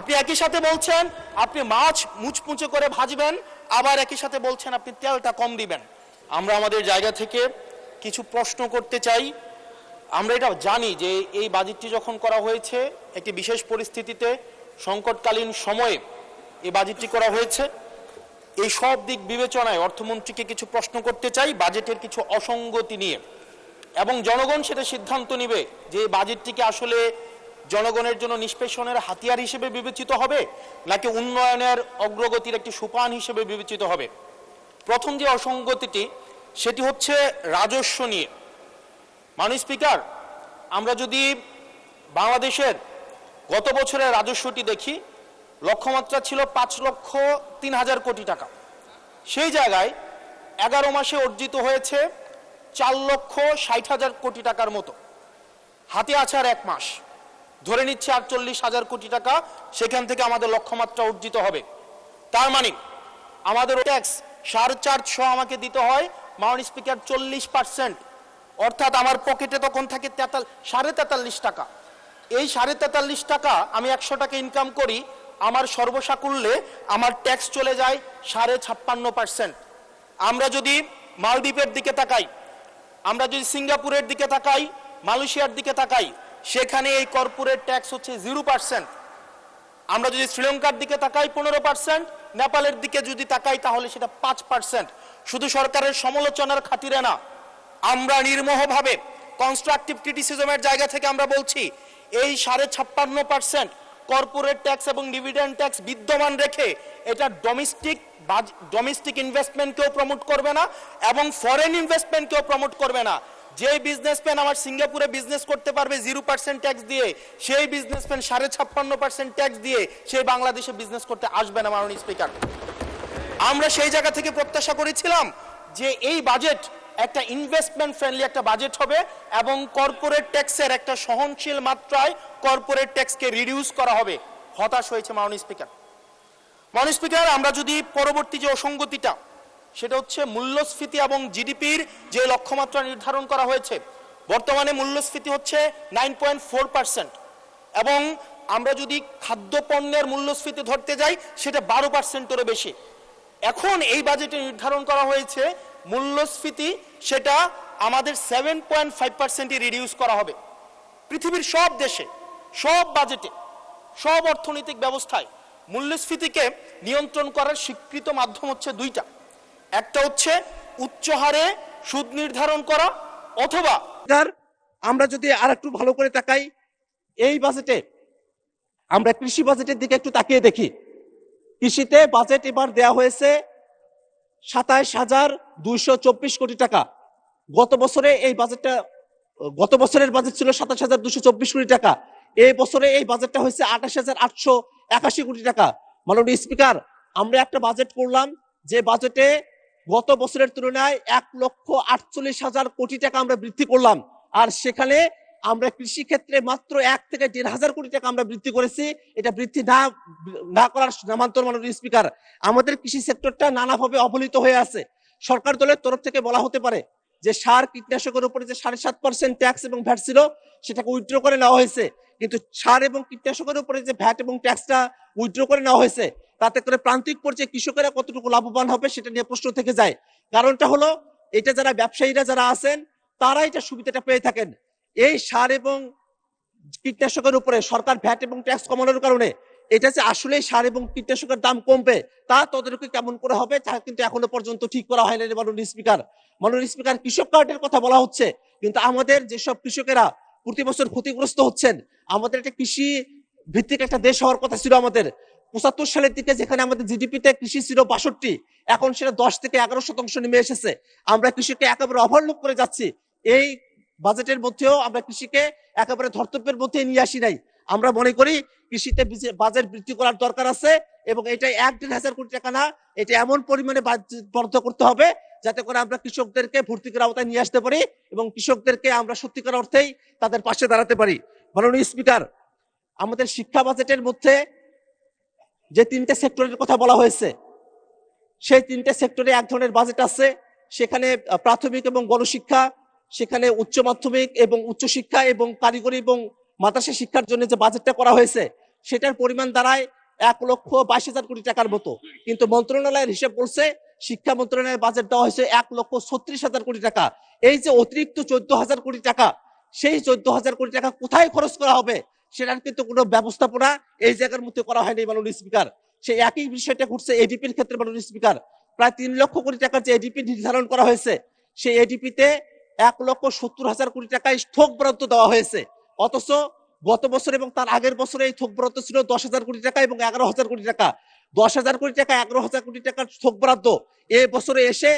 আপনি একই সাথে বলছেন আপনি মাছ মুচমুচে করে ভাজবেন, আবার একই সাথে বলছেন আপনি তেলটা কম দিবেন। আমরা আমাদের জায়গা থেকে কিছু প্রশ্ন করতে চাই। আমরা এটা জানি যে এই বাজেটটি যখন করা হয়েছে একটি বিশেষ পরিস্থিতিতে, সংকটকালীন সময়ে এই বাজেটটি করা হয়েছে। এই সব দিক বিবেচনায় অর্থমন্ত্রীকে কিছু প্রশ্ন করতে চাই বাজেটের কিছু অসঙ্গতি নিয়ে, এবং জনগণ সেটা সিদ্ধান্ত নিবে যে এই বাজেটটিকে আসলে জনগণের জন্য নিষ্পেষণের হাতিয়ার হিসেবে বিবেচিত হবে নাকি উন্নয়নের অগ্রগতির একটি সোপান হিসেবে বিবেচিত হবে। প্রথম যে অসঙ্গতিটি সেটি হচ্ছে রাজস্ব নিয়ে। মাননীয় স্পিকার, আমরা যদি বাংলাদেশের গত বছরের রাজস্বটি দেখি, লক্ষ্যমাত্রা ছিল 5,03,000 কোটি টাকা। সেই জায়গায় 11 মাসে অর্জিত হয়েছে 4,60,000 কোটি টাকার মতো। হাতে আছে আর 1 মাস, ধরে নিচ্ছে 48,000 কোটি টাকা সেখান থেকে আমাদের লক্ষ্যমাত্রা অর্জিত হবে। তার মানে আমাদের ট্যাক্স 4.5 আমাকে দিতে হয় মাননীয় স্পিকার 40%, অর্থাৎ আমার পকেটে তখন থাকে 43.5 টাকা। এই 43.5 টাকা আমি 100 টাকা ইনকাম করি, আমার সর্বসাকুল্যে আমার ট্যাক্স চলে যায় 56.5%। আমরা যদি মালদ্বীপের দিকে তাকাই, আমরা যদি সিঙ্গাপুরের দিকে তাকাই, মালয়েশিয়ার দিকে তাকাই, সেখানে এই কর্পোরেট ট্যাক্স হচ্ছে 0%। আমরা যদি শ্রীলঙ্কার দিকে তাকাই 15%, নেপালের দিকে যদি তাকাই তাহলে সেটা 5%। শুধু সরকারের সমালোচনার খাতিরে না, আমরা নির্মোহভাবে কনস্ট্রাকটিভ ক্রিটিসিজমের জায়গা থেকে আমরা বলছি এই 56.5% কর্পোরেট ট্যাক্স এবং ডিভিডেন্ড ট্যাক্স বিদ্যমান রেখে এটা ডোমেস্টিক ইনভেস্টমেন্টকেও প্রমোট করবে না এবং ফরেন ইনভেস্টমেন্টকেও প্রমোট করবে না। যে বিজনেসম্যান আমার সিঙ্গাপুরে বিজনেস করতে পারবে 0% ট্যাক্স দিয়ে, সেই বিজনেসম্যান 56.5% ট্যাক্স দিয়ে সেই বাংলাদেশে বিজনেস করতে আসবে না। মাননীয় স্পিকার, আমরা সেই জায়গা থেকে প্রত্যাশা করেছিলাম যে এই বাজেট একটা ইনভেস্টমেন্ট ফ্রেন্ডলি একটা বাজেট হবে এবং কর্পোরেট ট্যাক্সের একটা সহনশীল মাত্রায় কর্পোরেট ট্যাক্সকে রিডিউস করা হবে। হতাশ হয়েছে মাননীয় স্পিকার। মাননীয় স্পিকার, আমরা যদি পরবর্তী যে অসঙ্গতিটা সেটা হচ্ছে মূল্যস্ফীতি এবং জিডিপির যে লক্ষ্যমাত্রা নির্ধারণ করা হয়েছে, বর্তমানে মূল্যস্ফীতি হচ্ছে 9.4% এবং আমরা যদি খাদ্যপণ্যের মূল্যস্ফীতি ধরতে যাই সেটা 12%-এরও বেশি। এখন এই বাজেটে নির্ধারণ করা হয়েছে মূল্যস্ফীতি সেটা আমাদের 7.5%-এ রিডিউস করা হবে। পৃথিবীর সব দেশে, সব বাজেটে, সব অর্থনৈতিক ব্যবস্থায় মূল্যস্ফীতিকে নিয়ন্ত্রণ করার স্বীকৃত মাধ্যম হচ্ছে দুইটা। একটা হচ্ছে উচ্চ হারে সুদ নির্ধারণ করা, অথবা আমরা যদি আর একটু ভালো করে তাকাই, এই বাজেটে আমরা কৃষি বাজেটের দিকে একটু তাকিয়ে দেখি। কৃষিতে বাজেট এবার দেয়া হয়েছে 27,224 কোটি টাকা। গত বছরের বাজেট ছিল 27,224 কোটি টাকা। এই বছরে এই বাজেটটা হয়েছে 28,881 কোটি টাকা। মাননীয় স্পিকার, আমরা একটা বাজেট করলাম যে বাজেটে গত বছরের তুলনায় 1,48,000 কোটি টাকা আমরা বৃদ্ধি করলাম, আর সেখানে আমরা কৃষি ক্ষেত্রে মাত্র 1 থেকে 1,500 কোটি টাকা আমরা বৃদ্ধি করেছি। এটা বৃদ্ধি না করার নামান্তর। মাননীয় স্পিকার, আমাদের কৃষি সেক্টরটা নানাভাবে অবহেলিত হয়ে আছে। সরকার দলের তরফ থেকে বলা হতে পারে যে সার কীটনাশকের উপরে যে 7.5% ট্যাক্স এবং ভ্যাট ছিল সেটাকে উইথড্র করে নেওয়া হয়েছে, কিন্তু সার এবং কীটনাশকের উপরে যে ভ্যাট এবং ট্যাক্সটা উইথড্র করে নেওয়া হয়েছে তাতে করে প্রান্তিক পর্যায়ে কৃষকেরা কতটুকু লাভবান হবে সেটা নিয়ে প্রশ্ন থেকে যায়। কারণটা হলো এটা যারা ব্যবসায়ীরা যারা আছেন তারা এটা সুবিধাটা পেয়ে থাকেন। এই সার এবং কীটনাশকের উপরে সরকার ভ্যাট এবং ট্যাক্স কমানোর কারণে এটা যে আসলে সার এবং কীটনাশকের দাম কমবে তা তদারকি কেমন করে হবে তা কিন্তু এখনো পর্যন্ত ঠিক করা হয়নি। মাননীয় স্পিকার, কৃষক কার্ডের কথা বলা হচ্ছে, কিন্তু আমাদের যেসব কৃষকেরা প্রতি বছর ক্ষতিগ্রস্ত হচ্ছেন, আমাদের একটা কৃষি ভিত্তিক একটা দেশ হওয়ার কথা ছিল। আমাদের 75 সালের দিকে যেখানে আমাদের জিডিপিতে কৃষি ছিল 62, এখন সেটা 10 থেকে 11% নেমে এসেছে। আমরা কৃষিকে একেবারে ওভারলুক করে যাচ্ছি। এই বাজেটের মধ্যেও আমরা কৃষিকে একেবারে ধর্তব্যের মধ্যে নিয়ে আসি নাই। আমরা মনে করি কৃষিতে বাজেট বৃদ্ধি করার দরকার আছে এবং এটা 1,500 কোটি টাকা না, এটা এমন পরিমাণে বাজেট বরাদ্দ করতে হবে যাতে করে আমরা কৃষকদেরকে ভর্তুকির আওতায় নিয়ে আসতে পারি এবং কৃষকদেরকে আমরা সত্যিকার অর্থেই তাদের পাশে দাঁড়াতে পারি। মাননীয় স্পিকার, আমাদের শিক্ষা বাজেটের মধ্যে যে 3টে সেক্টরের কথা বলা হয়েছে সেই 3টে সেক্টরে এক ধরনের বাজেট আছে। সেখানে প্রাথমিক এবং গণশিক্ষা, সেখানে উচ্চ মাধ্যমিক এবং উচ্চশিক্ষা এবং কারিগরি এবং মাদ্রাসা শিক্ষার জন্য যে বাজেটটা করা হয়েছে সেটার পরিমাণ দাঁড়ায় 1,22,000 কোটি টাকার মতো। কিন্তু মন্ত্রণালয়ের হিসেব বলছে শিক্ষা মন্ত্রণালয়ের বাজেট দেওয়া হয়েছে 1,36,000 কোটি টাকা। এই যে অতিরিক্ত 14,000 কোটি টাকা, সেই 14,000 কোটি টাকা কোথায় খরচ করা হবে সেটার কিন্তু কোনো ব্যবস্থাপনা এই জায়গার মধ্যে করা হয়নি মাননীয় স্পিকার। সেই একই বিষয়টা ঘটছে এডিপির ক্ষেত্রে মাননীয় স্পিকার। প্রায় 3 লক্ষ কোটি টাকার যে এডিপি নির্ধারণ করা হয়েছে, সেই এডিপিতে 1,70,000 কোটি টাকায় থোক বরাদ্দ দেওয়া হয়েছে। অথচ গত বছর এবং তার আগের বছরে এই থোক বরাদ্দ ছিল 10,000 কোটি টাকা এবং 11,000 কোটি টাকা। 10,000 কোটি টাকা 11,000 কোটি টাকার থোক বরাদ্দ এই বছরে এসে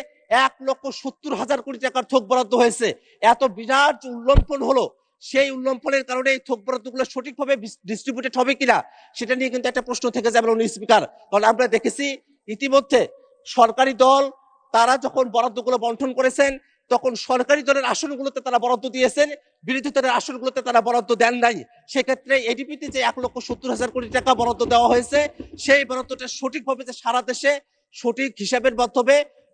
1,70,000 কোটি টাকার থোক বরাদ্দ হয়েছে। এত বিরাট যে উল্লম্ফন হলো, সেই উল্লম্ফনের কারণে এই থোক বরাদ্দগুলো সঠিকভাবে ডিস্ট্রিবিউটেড হবে কিনা সেটা নিয়ে কিন্তু একটা প্রশ্ন থেকে যাবে মাননীয় স্পিকার। কারণ আমরা দেখেছি ইতিমধ্যে সরকারি দল তারা যখন বরাদ্দগুলো বন্টন করেছেন, তখন সরকারি দলের আসনগুলোতে তারা বরাদ্দ দিয়েছেন, বিরোধী দলের আসনগুলোতে তারা বরাদ্দ দেন নাই। সেক্ষেত্রে এডিপিতে যে 1,70,000 কোটি টাকা বরাদ্দ দেওয়া হয়েছে, সেই বরাদ্দটা সঠিকভাবে যে সারা দেশে সঠিক হিসাবের মাধ্যমে